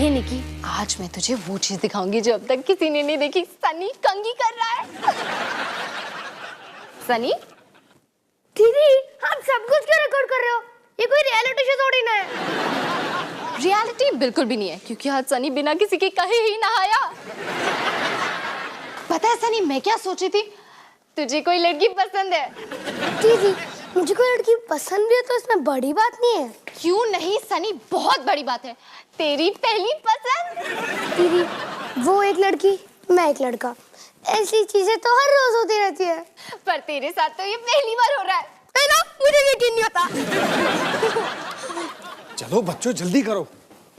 हे निकी, आज मैं तुझे वो चीज दिखाऊंगी जो अब तक किसी ने नहीं देखी। सनी कंघी कर रहा है। सनी दीदी, आप सब कुछ क्यों रिकॉर्ड कर रहे हो? ये कोई रियलिटी शो थोड़ी ना है। रियलिटी बिल्कुल भी नहीं है, क्योंकि आज सनी बिना किसी के कहे ही नहाया। पता है सनी, मैं क्या सोची थी, तुझे कोई लड़की पसंद है। दीदी, मुझे कोई लड़की पसंद भी है तो इसमें बड़ी बात नहीं है। क्यों नहीं सनी, बहुत बड़ी बात है। तेरी पहली पसंद। दीदी, वो एक लड़की, मैं एक लड़का, ऐसी चीजें तो हर रोज होती रहती है। पर तेरे साथ तो ये पहली बार हो रहा है ना? मुझे यकीन नहीं होता। चलो बच्चों जल्दी करो,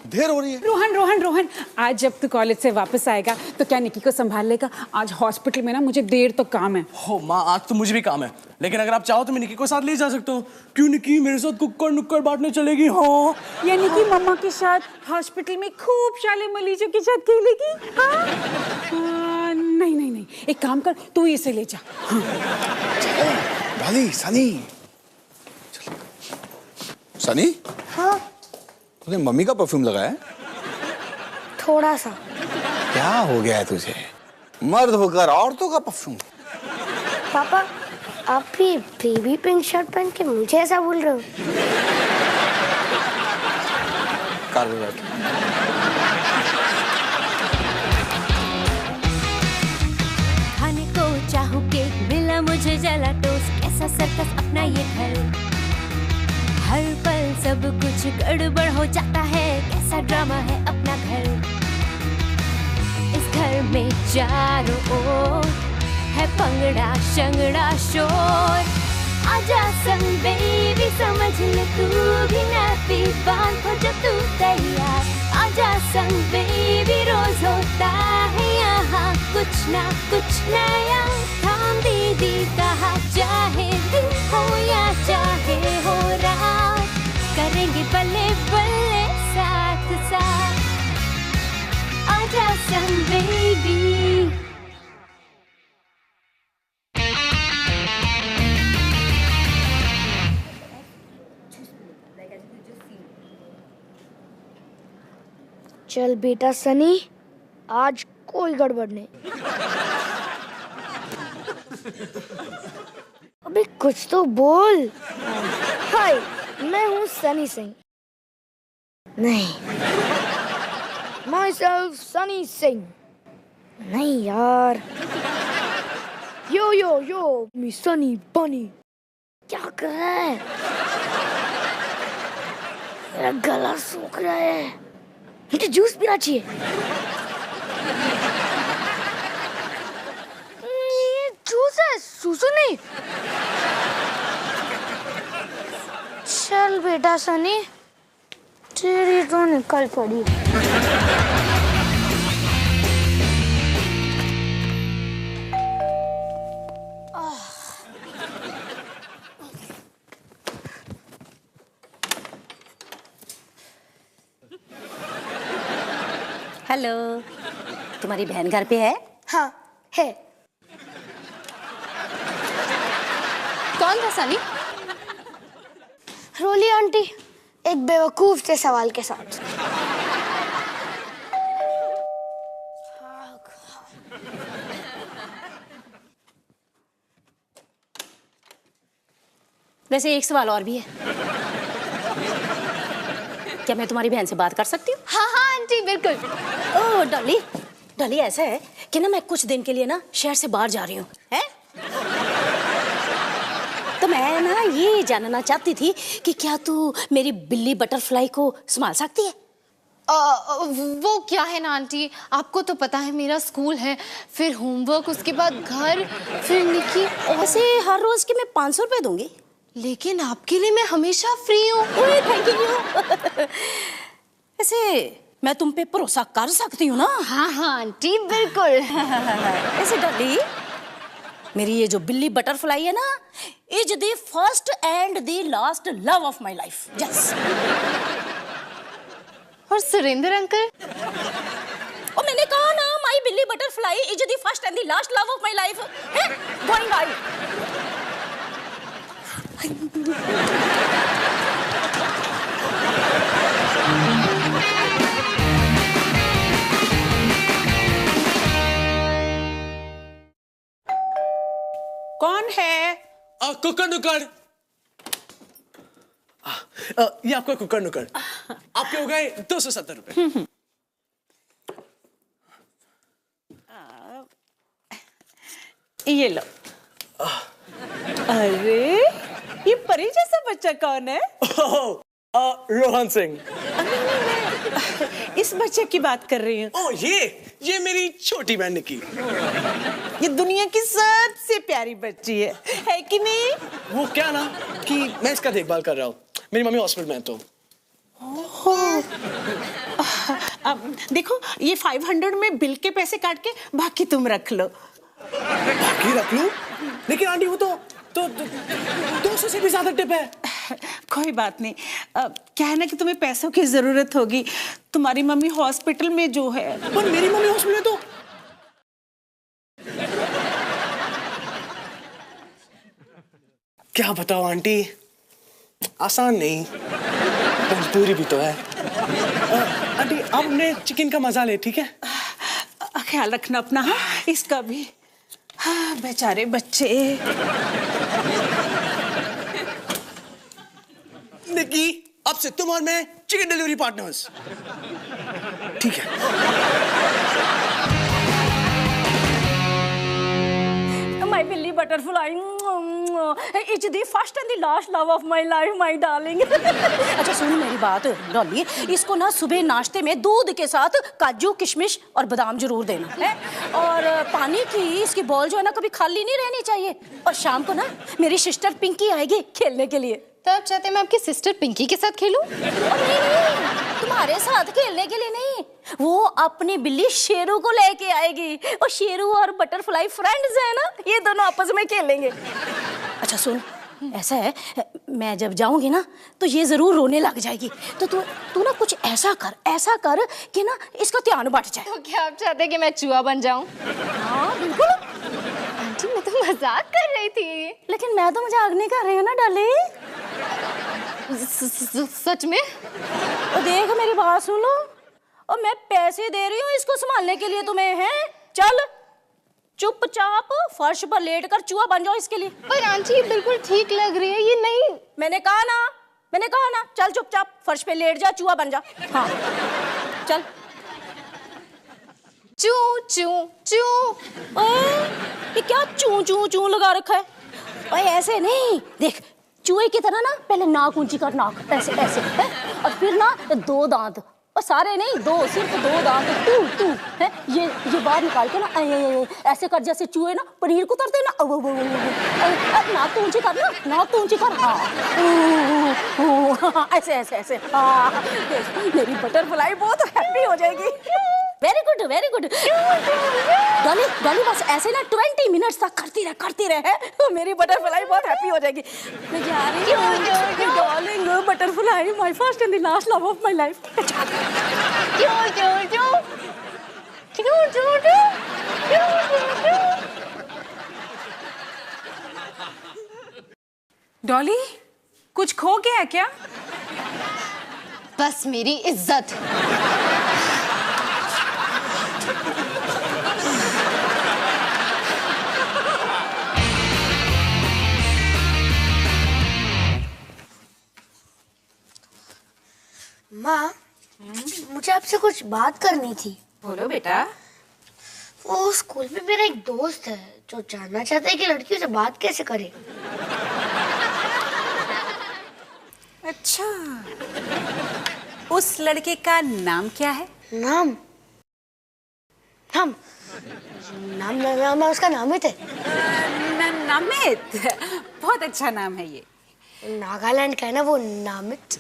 देर हो रही है। रोहन, आज जब तू कॉलेज से वापस आएगा तो क्या निकी को संभाल लेगा? आज हॉस्पिटल में ना मुझे देर तो काम है। हो माँ, आज तो मुझे भी काम है, लेकिन अगर आप चाहो तो मैं निकी को साथ ले जा सकता हूँ। क्यों निकी मेरे साथ कुक्कड़ नुक्कड़ बांटने चलेगी? हाँ, यानी कि मम्मा के साथ हॉस्पिटल में खूब शाले मलीजों के साथ खेलेगी? हाँ? नहीं, एक काम कर, तू इसे ले जा। हाँ। डाली, सनी। सनी? हाँ? तूने मम्मी का परफ्यूम लगाया है? थोड़ा सा। क्या हो गया है तुझे? मर्द होकर औरतों का परफ्यूम। पापा, आप भी बेबी पिंक शर्ट पहन के मुझे ऐसा बोल रहे हो? कार में बैठ। खाने को चाहूं केक, मिला मुझे जला टोस्ट, कैसा सर्कस अपना ये घर। हर पल सब कुछ गड़बड़ हो जाता है, कैसा ड्रामा है अपना घर। इस घर में चारों ओर है पंगड़ा शंगड़ा शोर। आजा संग बेबी, समझ ले तू भी नैपी बांध, हो जा तू तैयार। आजा संग बेबी, रोज होता है यहाँ कुछ ना कुछ नया। थाम दीदी कहा, चाहे दिन हो या चाहे हो रात, करेंगे बल्ले बल्ले साथ साथ। आजा संग बेबी। चल बेटा सनी, आज कोई गड़बड़ नहीं। अबे कुछ तो बोल। हाय, मैं हूँ सनी सिंह। नहीं, myself सनी सिंह। नहीं यार। यो मी सनी बनी। क्या कर रहा है? मेरा गला सूख रहा है, मुझे जूस पीना चाहिए। ये जूस है, सूसू नहीं। चल बेटा सनी, तेरी तो निकल पड़ी। हेलो, तुम्हारी बहन घर पे है? हाँ है। कौन था सनी? रोली आंटी, एक बेवकूफ से सवाल के साथ। वैसे एक सवाल और भी है। क्या मैं तुम्हारी बहन से बात कर सकती हूँ? हाँ आंटी, बिल्कुल। ओह डॉली, ऐसा है कि ना मैं कुछ दिन के लिए ना शहर से बाहर जा रही हूँ, हैं? तो मैं ना ये जानना चाहती थी कि क्या तू मेरी बिल्ली बटरफ्लाई को संभाल सकती है? वो क्या है ना आंटी, आपको तो पता है मेरा स्कूल है, फिर होमवर्क, उसके बाद घर, फिर निकी। वैसे हर रोज के मैं 500 रुपए दूंगी। लेकिन आपके लिए मैं हमेशा फ्री हूँ। Thank you. वैसे मैं तुम पे भरोसा कर सकती हूँ ना? हाँ आंटी, बिल्कुल। ऐसे डॉली, मेरी ये जो बिल्ली बटरफ्लाई है ना, is the first and the last love of my life. Yes. और सुरेंद्र अंकल? और मैंने कहा ना, माय बिल्ली butterfly is the first and the last love of my life. Going bye. कुकर नुकर। ये आपका कुकर नुकर, आपके हो गए 270 रुपए। ये लो। अरे ये परी जैसा बच्चा कौन है? रोहन सिंह। इस बच्चे की बात कर रही हूँ। ओ ये मेरी छोटी बहन निकी। ये दुनिया की सबसे प्यारी बच्ची है कि नहीं? वो क्या ना कि मैं इसका देखभाल कर रहा हूँ, मेरी मम्मी हॉस्पिटल में है तो। अब देखो ये 500 में बिल के पैसे काट के बाकी तुम रख लो। बाकी रख लूं? लेकिन आंटी वो तो 200 से भी ज्यादा टिप है। कोई बात नहीं। क्या है ना कि तुम्हें पैसों की जरूरत होगी, तुम्हारी मम्मी हॉस्पिटल में जो है। पर मेरी मम्मी हॉस्पिटल में तो। क्या बताओ आंटी, आसान नहीं, मजबूरी भी तो है। आंटी आप अपने चिकन का मजा ले, ठीक है? ख्याल रखना अपना। हाँ इसका भी। हाँ बेचारे बच्चे। निकी अब से तुम और मैं चिकन डिलीवरी पार्टनर्स, ठीक है? My Billy butterfly, it's the first and the last love of my life, my darling. अच्छा सुनो मेरी बात डॉली, इसको ना सुबह नाश्ते में दूध के साथ काजू किशमिश और बादाम जरूर देना है। और पानी की इसकी बॉल जो है ना कभी खाली नहीं रहनी चाहिए। और शाम को ना मेरी सिस्टर पिंकी आएगी खेलने के लिए। तो आप चाहते हैं मैं आपकी सिस्टर पिंकी के साथ खेलूं? नहीं, तुम्हारे साथ खेलने के लिए नहीं, वो अपनी बिल्ली शेरू को लेके आएगी। और शेरू और बटरफ्लाई फ्रेंड्स है ना, ये दोनों आपस में खेलेंगे। अच्छा सुन, ऐसा है मैं जब जाऊंगी ना तो ये जरूर रोने लग जाएगी, तो तू ना कुछ ऐसा कर कि ना इसका ध्यान बट जाए। तो क्या आप चाहते हैं कि मैं चूहा बन जाऊं? हाँ बिल्कुल। आंटी मैं तो मजाक कर रही थी। लेकिन मैं तो मजाक नहीं कर रही हूँ ना डाली। सच में? और देख मेरी बात सुन लो, और मैं पैसे दे रही हूँ इसको संभालने के लिए तुम्हें, हैं? चल चुपचाप फर्श पर लेट कर चूहा बन जाओ इसके लिए। पर आंटी ये बिल्कुल ठीक लग रही है, ये नहीं। मैंने कहा ना चल चुपचाप फर्श पे लेट जा, चूहा बन जा। हाँ चल। चू चू चू। ये क्या चू चू चू लगा रखा है? ओए ऐसे नहीं, देख चूहे की तरह ना पहले नाक ऊंची कर, नाक ऐसे ऐसे है? और फिर ना 2 दांत, और सारे नहीं 2, सिर्फ 2 दांत। तू है ये बाहर निकाल के ना ऐसे कर जैसे चूहे ना पनीर को उतरते ना। नाक तो ऊंची कर ना, नाक तो ऊंची कर। हाँ ऐसे ऐसे ऐसे। हाँ मेरी बटरफ्लाई बहुत हैप्पी हो जाएगी। Very good very good. Dolly बस ऐसे ना 20 मिनट्स तक करती रहे तो मेरी बटरफ्लाई बहुत हैप्पी हो जाएगी। मैं जा रही हूँ darling butterfly, my first and the last love of my life. Dolly कुछ खो गया क्या? बस मेरी इज्जत। माँ मुझे आपसे कुछ बात करनी थी। बोलो बेटा। वो स्कूल में मेरा एक दोस्त है जो जानना चाहता है कि लड़कियों से बात कैसे करे। अच्छा, उस लड़के का नाम क्या है? नाम नाम नाम नाम उसका नामित है। नामित, बहुत अच्छा नाम है ये। नागालैंड का है ना वो नामित।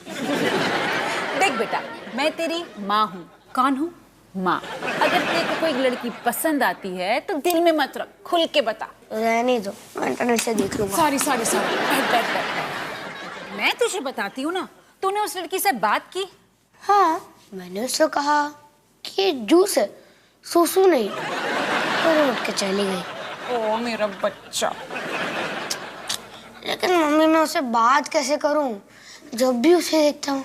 देख बेटा, मैं तेरी माँ हूँ। कौन हूँ? माँ। अगर तेरे को कोई लड़की पसंद आती है तो दिल में मत रख, खुल के बता। रहने दो, मैं इंटरनेट से देख लूंगा। सॉरी मैं तुझे बताती हूँ ना, तूने उस लड़की से बात की? हाँ मैंने उससे कहा कि ये जूस है, सूसू नहीं। तो उठ के चली गई। ओ मेरा बच्चा। लेकिन मम्मी मैं उससे बात कैसे करूं? जब भी उसे देखता हूँ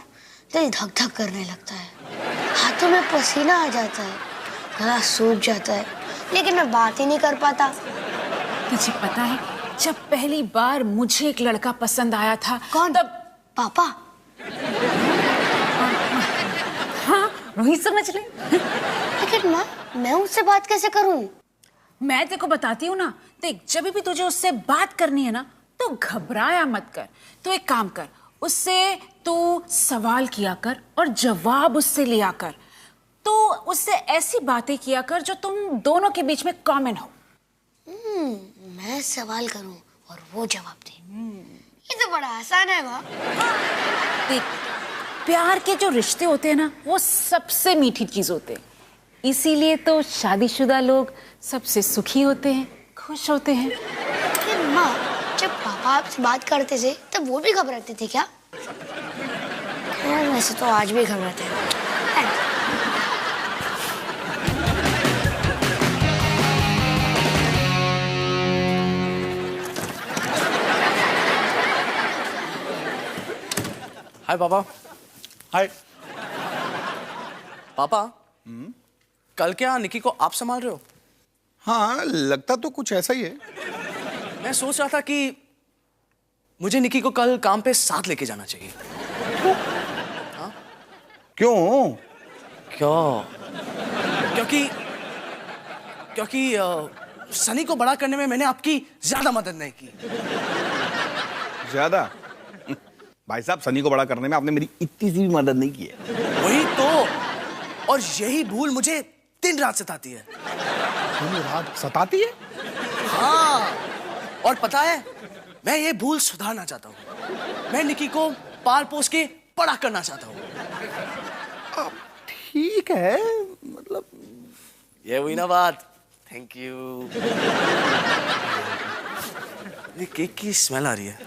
दिल धक धक करने लगता है, हाथों में पसीना आ जाता है, गला सूख जाता है, लेकिन मैं बात ही नहीं कर पाता। तुझे पता है जब पहली बार मुझे एक लड़का पसंद आया था। कौन? तब पापा? हाँ, रोहित समझ ले। लेकिन माँ, मैं उससे बात कैसे करूं? मैं तेरे को बताती हूँ ना। देख, जब भी तुझे उससे बात करनी है ना, तो घबराया मत कर। तो एक काम कर, उससे तू सवाल किया कर और जवाब उससे लिया कर। तो उससे ऐसी बातें किया कर जो तुम दोनों के बीच में कॉमन हो। मैं सवाल करूं और वो जवाब दे। ये तो बड़ा आसान है माँ। देख, प्यार के जो रिश्ते होते हैं ना, वो सबसे मीठी चीज होते हैं। इसीलिए तो शादीशुदा लोग सबसे सुखी होते हैं, खुश होते हैं। लेकिन माँ, जब पापा आपसे बात करते थे तब वो भी घबराते थे क्या? वैसे तो आज भी घबराते हैं। हाय पापा। हाय। पापा, कल क्या निकी को आप संभाल रहे हो? हाँ, लगता तो कुछ ऐसा ही है। मैं सोच रहा था कि मुझे निकी को कल काम पे साथ लेके जाना चाहिए। क्यों? क्यों? क्योंकि सनी को बड़ा करने में मैंने आपकी ज्यादा मदद नहीं की। ज्यादा? भाई साहब, सनी को बड़ा करने में आपने मेरी इतनी सी भी मदद नहीं की है। वही तो, और यही भूल मुझे दिन रात सताती है। दिन रात सताती है? हाँ, और पता है, मैं ये भूल सुधारना चाहता हूँ। मैं निकी को पाल पोस के बड़ा करना चाहता हूँ। ठीक है, मतलब ये हुई ना बात। Thank you. ये केक की स्मेल आ रही है।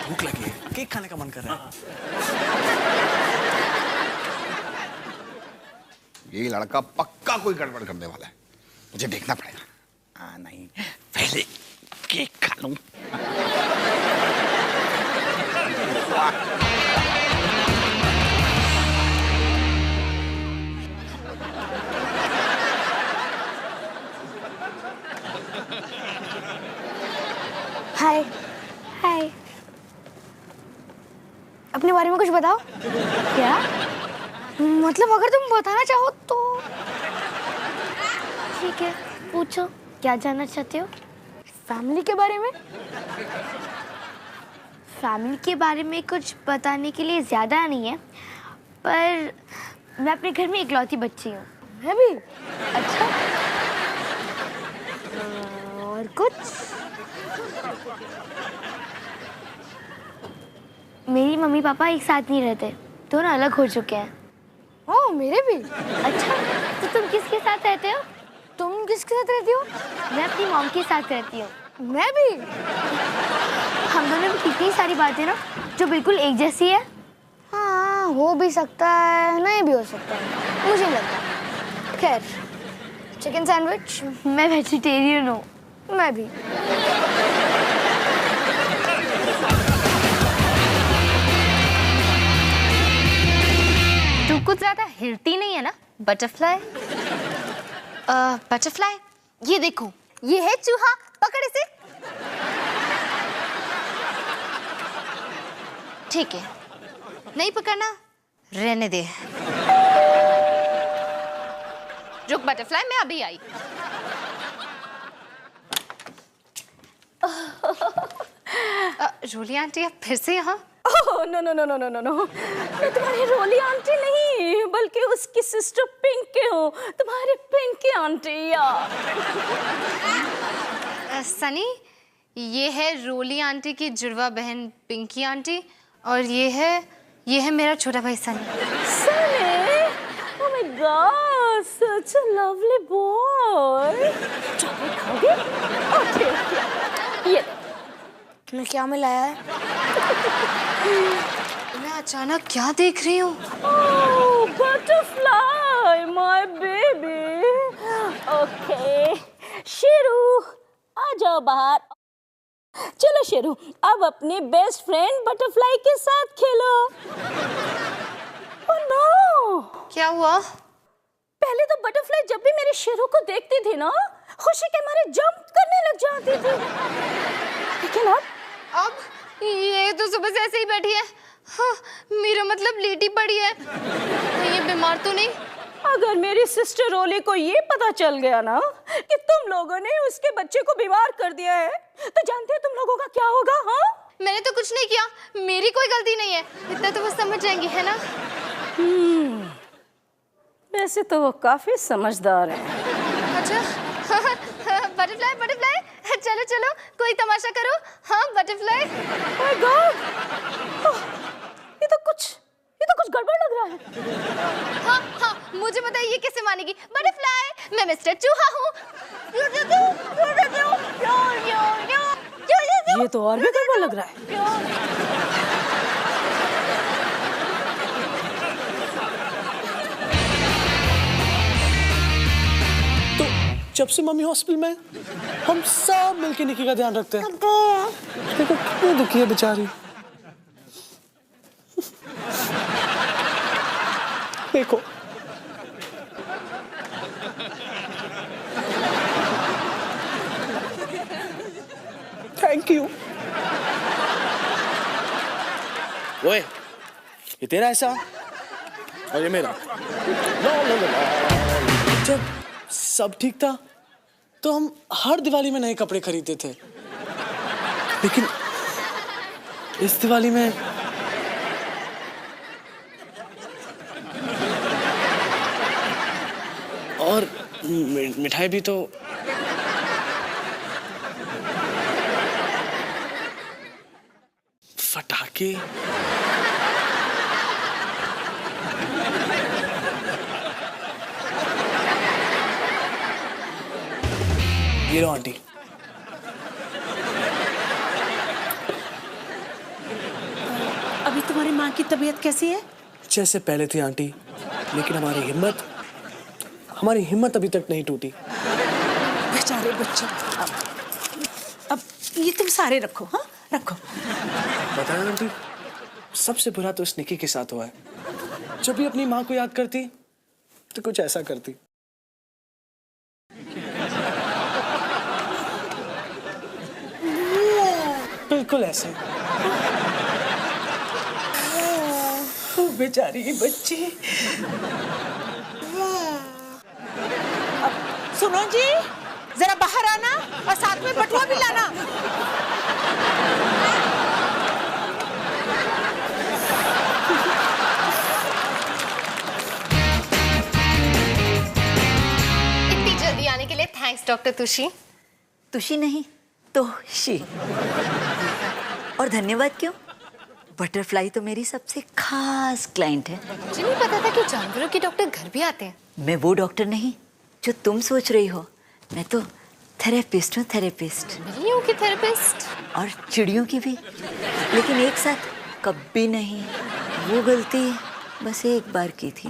भूख लगी है, केक खाने का मन कर रहा है। ये लड़का पक्का कोई गड़बड़ करने वाला है, मुझे देखना पड़ेगा। नहीं, पहले केक खा लूं। हाय। हाय। अपने बारे में कुछ बताओ। क्या? मतलब अगर तुम बताना चाहो तो। ठीक है, पूछो, क्या जानना चाहते हो? फैमिली के बारे में? फैमिली के बारे में कुछ बताने के लिए ज़्यादा नहीं है, पर मैं अपने घर में इकलौती बच्ची हूँ। मैं भी। अच्छा, और कुछ? मेरी मम्मी पापा एक साथ नहीं रहते, दोनों अलग हो चुके हैं। ओह, मेरे भी। अच्छा, तो तुम किसके साथ रहते हो? तुम किसके साथ रहती हो? मैं अपनी मॉम के साथ रहती हूँ। मैं भी। हम दोनों में कितनी सारी बातें ना जो बिल्कुल एक जैसी है। हाँ, हो भी सकता है, नहीं भी हो सकता है, मुझे नहीं लगता। खैर, चिकन सैंडविच? मैं वेजिटेरियन हूँ। मैं भी। तू कुछ ज्यादा हिलती नहीं है ना बटरफ्लाई? बटरफ्लाई, ये देखो, ये है चूहा, पकड़ इसे। ठीक है, नहीं पकड़ना, रहने दे। रुक बटरफ्लाई, मैं अभी आई। रोली आंटी, आप फिर से यहाँ? Oh no no no no no no no, मैं तुम्हारी रोली आंटी नहीं, बल्कि उसकी सिस्टर पिंकी हूँ, तुम्हारी पिंकी आंटी यार। सनी, ये है रोली आंटी की जुड़वा बहन पिंकी आंटी, और ये है मेरा छोटा भाई Sunny. Sunny, oh my God, such a lovely boy. Chocolate खाओगे? ओके, ये तुमने क्या मिलाया है? मैं अचानक क्या देख रही हूँ? Oh, butterfly, my baby. Okay, Sheru, आ जाओ बाहर। चलो शेरू, अब अपने बेस्ट फ्रेंड बटरफ्लाई के साथ खेलो। Oh no! क्या हुआ? पहले तो बटरफ्लाई जब भी मेरे शेरू को देखती थी ना, खुशी के मारे जंप करने रोने लग जाती थी, लेकिन अब ये तो सुबह से ऐसे ही बैठी है। हाँ, मेरा मतलब लेटी पड़ी है। ये बीमार तो नहीं? अगर मेरी सिस्टर रोली को ये पता चल गया ना कि तुम लोगों ने उसके बच्चे को बीमार कर दिया है, तो जानते हो तुम लोगों का क्या होगा? हाँ, मैंने तो कुछ नहीं किया, मेरी कोई गलती नहीं है, इतना तो वो समझ जाएंगी, है ना? वैसे तो वो काफी समझदार है। अच्छा, बटरफ्लाई बटरफ्लाई, चलो चलो कोई तमाशा करो। हाँ बटरफ्लाई। ओह गॉड, ये तो कुछ गड़बड़ लग रहा है। हाँ हाँ, मुझे पता है ये कैसे मानेगी। बटरफ्लाई, मैं मिस्टर चूहा हूँ। ये तो और भी गड़बड़ लग रहा है। तो जब से मम्मी हॉस्पिटल में, हम सब मिलके निकी का ध्यान रखते हैं। देखो कितनी दुखी है बेचारी। देखो थैंक यू। ओए, ये तेरा ऐसा और ये मेरा। जब सब ठीक था तो हम हर दिवाली में नए कपड़े खरीदते थे, लेकिन इस दिवाली में और मिठाई भी तो फटाके। ये लो आंटी। अभी तुम्हारी माँ की तबीयत कैसी है? जैसे पहले थी आंटी, लेकिन हमारी हिम्मत अभी तक नहीं टूटी। बेचारे बच्चे। अब ये तुम सारे रखो। हाँ रखो। बताया आंटी, सबसे बुरा तो इस निकी के साथ हुआ है। जब भी अपनी माँ को याद करती तो कुछ ऐसा करती। बिल्कुल ऐसे। बेचारी बच्ची। सुनो जी, जरा बाहर आना और साथ में बटुआ भी लाना। इतनी जल्दी आने के लिए थैंक्स डॉक्टर तुशी। तुशी नहीं, तोशी। और धन्यवाद क्यों? बटरफ्लाई तो मेरी सबसे खास क्लाइंट है। मुझे नहीं पता था कि जानवरों के डॉक्टर घर भी आते हैं। मैं वो डॉक्टर नहीं जो तुम सोच रही हो। मैं तो थेरेपिस्ट हूँ, थेरेपिस्ट। बिल्लियों की थेरेपिस्ट? और चिड़ियों की भी, लेकिन एक साथ कभी नहीं। वो गलती बस एक बार की थी।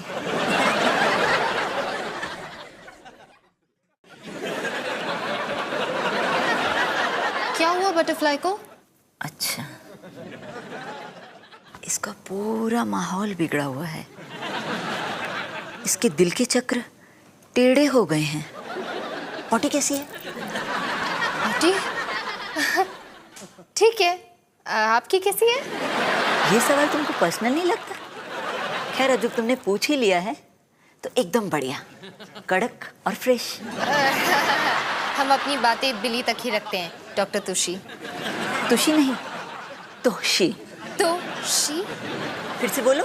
क्या हुआ बटरफ्लाई को? अच्छा, इसका पूरा माहौल बिगड़ा हुआ है। इसके दिल के चक्र टेढ़े हो गए हैं। पॉटी कैसी है? आंटी ठीक है, आपकी कैसी है? ये सवाल तुमको पर्सनल नहीं लगता? खैर, अब जब तुमने पूछ ही लिया है तो एकदम बढ़िया, कड़क और फ्रेश। हम अपनी बातें बिली तक ही रखते हैं डॉक्टर तुशी। तुशी नहीं, तोशी। तोशी? फिर से बोलो,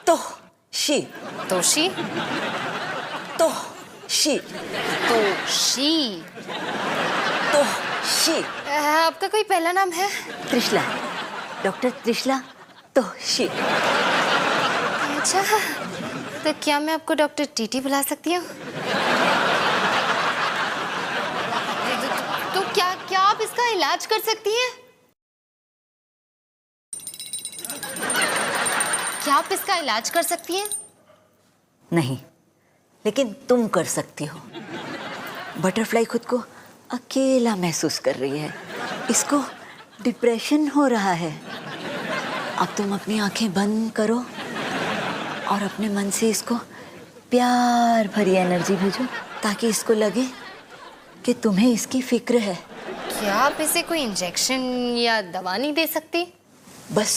तोशी। तोशी? तोशी। तोशी। तोशी। आपका कोई पहला नाम है? त्रिशला, डॉक्टर त्रिशला तोशी। अच्छा, तो क्या मैं आपको डॉक्टर टीटी बुला सकती हूँ? तो क्या आप इसका इलाज कर सकती हैं? क्या आप इसका इलाज कर सकती हैं? नहीं, लेकिन तुम कर सकती हो। बटरफ्लाई खुद को अकेला महसूस कर रही है। इसको डिप्रेशन हो रहा है। अब तुम अपनी आंखें बंद करो और अपने मन से इसको प्यार भरी एनर्जी भेजो, ताकि इसको लगे कि तुम्हें इसकी फिक्र है। क्या आप इसे कोई इंजेक्शन या दवा नहीं दे सकती? बस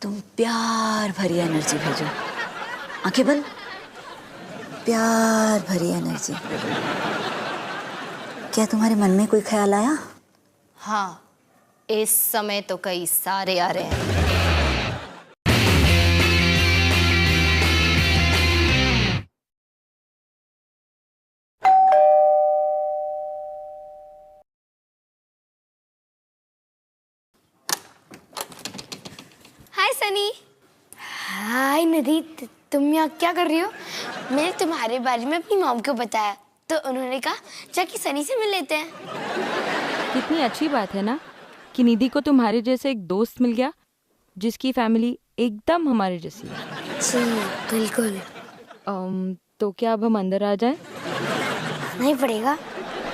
तुम प्यार भरी एनर्जी भेजो। आंखें बंद, प्यार भरी एनर्जी। क्या तुम्हारे मन में कोई ख्याल आया? हाँ, इस समय तो कई सारे आ रहे हैं। हाय सनी। हाय निधि, तुम यहाँ क्या कर रही हो? मैंने तुम्हारे बारे में अपनी मॉम को बताया तो उन्होंने कहा जाके सनी से मिल लेते हैं। कितनी अच्छी बात है ना कि निधि को तुम्हारे जैसे एक दोस्त मिल गया जिसकी फैमिली एकदम हमारे जैसी है। जी बिल्कुल। तो क्या अब हम अंदर आ जाएं? नहीं पड़ेगा।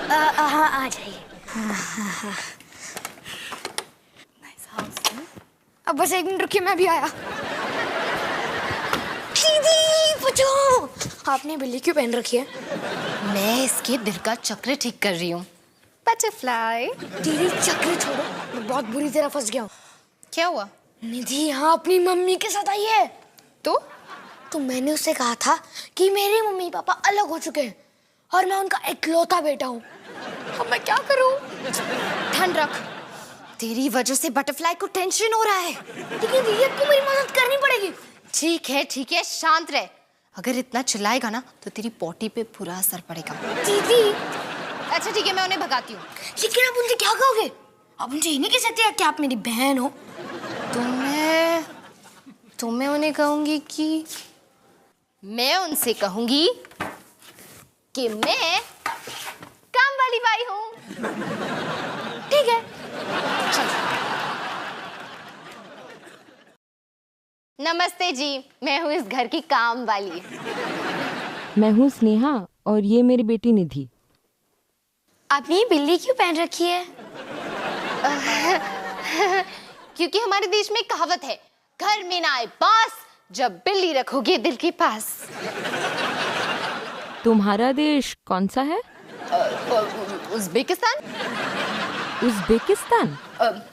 हाँ आ जाइए। अब बस 1 मिनट रुकिए, मैं भी आया। दीदी पूछो, आपने बिल्ली क्यों पहन रखी है? मैं इसके दिल का चक्र ठीक कर रही हूँ। बटरफ्लाई। दीदी चक्र छोड़ो, मैं बहुत बुरी तरह फंस गया हूँ। क्या हुआ? निधि यहाँ अपनी मम्मी के साथ आई है। तो मैंने उससे कहा था कि मेरे मम्मी पापा अलग हो चुके हैं और मैं उनका इकलौता बेटा हूँ। अब मैं क्या करूँ? ठंड रख, तेरी वजह से बटरफ्लाई को टेंशन हो रहा है। लेकिन दीदी आपको मेरी मदद करनी पड़ेगी। ठीक है, शांत रह। अगर इतना चिल्लाएगा ना तो तेरी पॉटी पे बुरा असर पड़ेगा। दीदी अच्छा ठीक है, मैं उन्हें भगाती हूँ। लेकिन आप उनसे क्या कहोगे? आप उनसे ये नहीं कह सकते कि आप मेरी बहन हो। तो मैं उन्हें कहूंगी कि मैं उनसे कहूंगी कि मैं काम वाली बाई हूँ। ठीक है। नमस्ते जी, मैं हूँ इस घर की काम वाली। मैं हूँ स्नेहा और ये मेरी बेटी निधि। आपने ये बिल्ली क्यों पहन रखी है? क्योंकि हमारे देश में एक कहावत है, घर में ना आए बांस, जब बिल्ली रखोगे दिल के पास। तुम्हारा देश कौन सा है? उज़्बेकिस्तान। उज़्बेकिस्तान?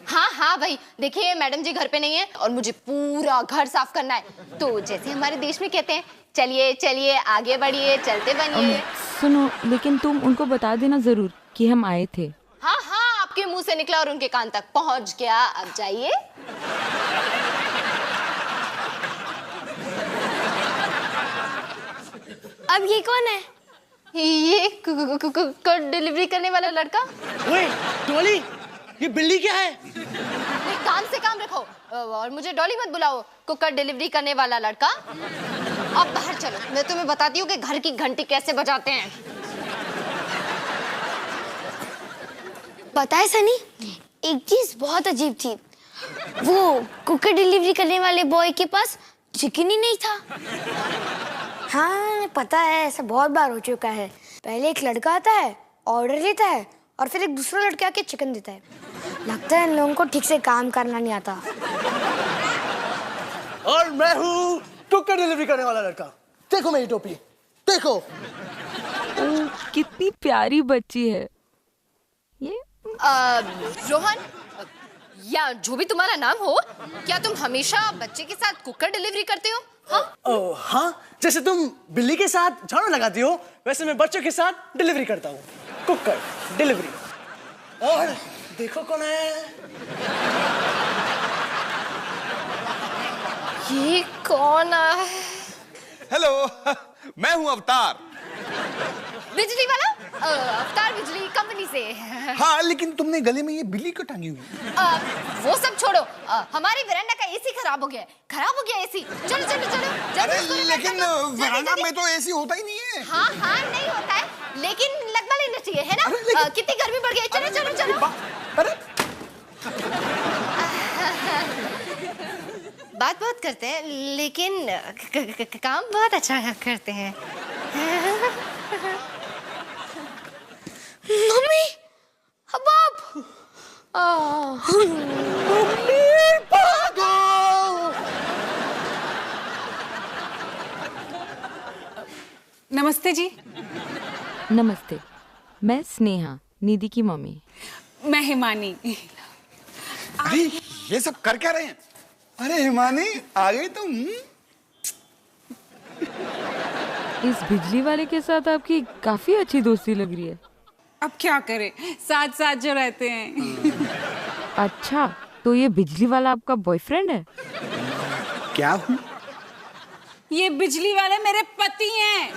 हाँ भाई, देखिए मैडम जी घर पे नहीं है और मुझे पूरा घर साफ करना है। तो जैसे हमारे देश में कहते हैं, चलिए चलिए आगे बढ़िए, चलते बनिए। सुनो, लेकिन तुम उनको बता देना जरूर कि हम आए थे। हाँ, आपके मुंह से निकला और उनके कान तक पहुंच गया। अब जाइए। अब ये कौन है? ये डिलीवरी करने वाला लड़का। ओए डॉली, ये बिल्ली क्या है? नहीं, काम से काम रखो और मुझे डॉली मत बुलाओ। कुकर डिलीवरी करने वाला लड़का। अब बाहर चलो, मैं तुम्हें बताती हूँ कि घर की घंटी कैसे बजाते हैं। पता है सनी, एक चीज बहुत अजीब थी। वो कुकर डिलीवरी करने वाले बॉय के पास चिकन ही नहीं था। हाँ पता है, ऐसा बहुत बार हो चुका है। पहले एक लड़का आता है, ऑर्डर लेता है और फिर एक दूसरा लड़का आके चिकन देता है। लगता है इन लोगों को ठीक से काम करना नहीं आता। और मैं हूँ कुकर डिलीवरी करने वाला लड़का। देखो मेरी टोपी, देखो। कितनी प्यारी बच्ची है ये। रोहन, या जो भी तुम्हारा नाम हो, क्या तुम हमेशा बच्चे के साथ कुकर डिलीवरी करते हो? हाँ? हाँ, जैसे तुम बिल्ली के साथ झाड़ू लगाती हो, वैसे मैं बच्चों के साथ डिलीवरी करता हूँ। Cooker delivery. और देखो कौन है। ये कौन है? हेलो, मैं हूं अवतार। बिजली वाला? अवतार बिजली कंपनी से। हाँ, लेकिन तुमने गले में ये बिल्ली क्यों टांगी हुई? वो सब छोड़ो, हमारी वरांडा का एसी खराब हो गया है। खराब हो गया एसी। चलो चलो चलो। अरे लेकिन वरांडा में तो एसी होता ही नहीं है। हाँ नहीं होता है, लेकिन लगवा लेना चाहिए, है ना? कितनी गर्मी बढ़ गई। चलो चलो चलो। अरे बात करते हैं, लेकिन काम बहुत अच्छा करते हैं। मम्मी, अब आप नमस्ते जी। नमस्ते, मैं स्नेहा, निधि की मम्मी। मैं हिमानी। अरे ये सब कर क्या रहे हैं? अरे हिमानी आ गई तुम। इस बिजली वाले के साथ आपकी काफी अच्छी दोस्ती लग रही है। अब क्या करें, साथ साथ जो रहते हैं। अच्छा, तो ये बिजली वाला आपका बॉयफ्रेंड है? क्या हूँ? ये बिजली वाले मेरे पति हैं।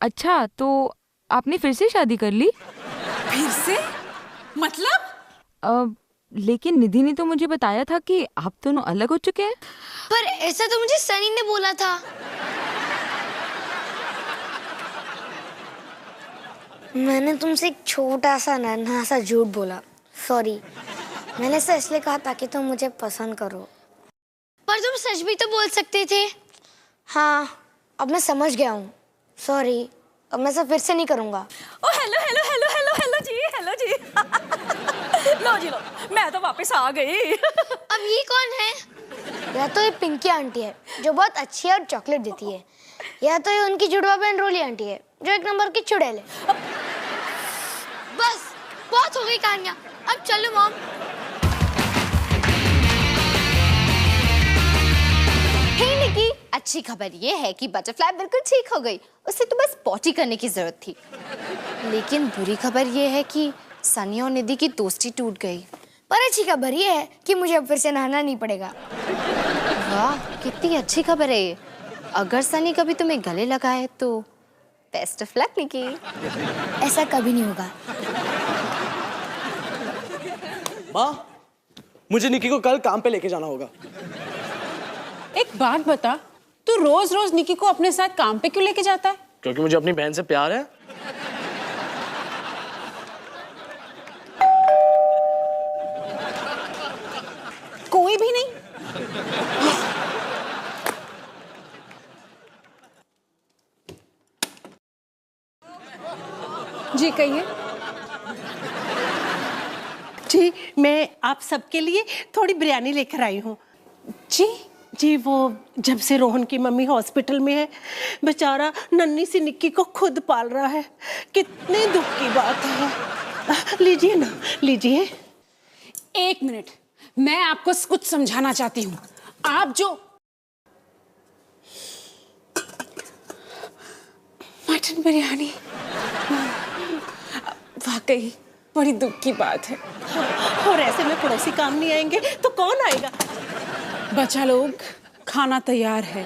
अच्छा, तो आपने फिर से शादी कर ली? फिर से? मतलब? लेकिन निधि ने तो मुझे बताया था कि आप दोनों अलग हो चुके हैं। पर ऐसा तो मुझे सनी ने बोला था। मैंने तुमसे एक छोटा सा नन्हा सा झूठ बोला, सॉरी। मैंने ऐसा इसलिए कहा ताकि तुम मुझे पसंद करो। पर तुम सच भी तो बोल सकते थे। हाँ, अब मैं समझ गया हूँ, सॉरी। अब मैं ऐसा फिर से नहीं करूँगा। Oh hello hello hello hello hello जी, हेलो जी। लो जी लो, मैं तो वापस आ गई। अब ये कौन है? या तो ये पिंकी आंटी है जो बहुत अच्छी है और चॉकलेट देती है, या तो ये उनकी जुड़वा बहन रोली आंटी है जो एक नंबर की चुड़ैल है। बस बहुत हो गई कहानियां, अब चलो मॉम। हे निकी, अच्छी खबर ये है कि बटरफ्लाई बिल्कुल ठीक हो गई। उसे तो बस पॉटी करने की जरूरत थी। लेकिन बुरी खबर ये है कि सनी और निधि की दोस्ती टूट गई। पर अच्छी खबर ये है कि मुझे अब फिर से नहाना नहीं पड़ेगा। वाह, कितनी अच्छी खबर है ये। अगर सनी कभी तुम्हें गले लगाए तो बेस्ट ऑफ लक निकी। ऐसा कभी नहीं होगा। माँ, मुझे निकी को कल काम पे लेके जाना होगा। एक बात बता, तू रोज रोज निकी को अपने साथ काम पे क्यों लेके जाता है? क्योंकि मुझे अपनी बहन से प्यार है। कोई भी नहीं? जी कहिए। जी, मैं आप सबके लिए थोड़ी बिरयानी लेकर आई हूँ। जी जी, वो जब से रोहन की मम्मी हॉस्पिटल में है, बेचारा नन्ही सी निक्की को खुद पाल रहा है। कितने दुख की बात है। लीजिए ना, लीजिए। एक मिनट, मैं आपको कुछ समझाना चाहती हूँ। आप जो मटन बिरयानी, वाकई बड़ी दुख की बात है। और ऐसे में पड़ोसी काम नहीं आएंगे तो कौन आएगा? बच्चा लोग, खाना तैयार है।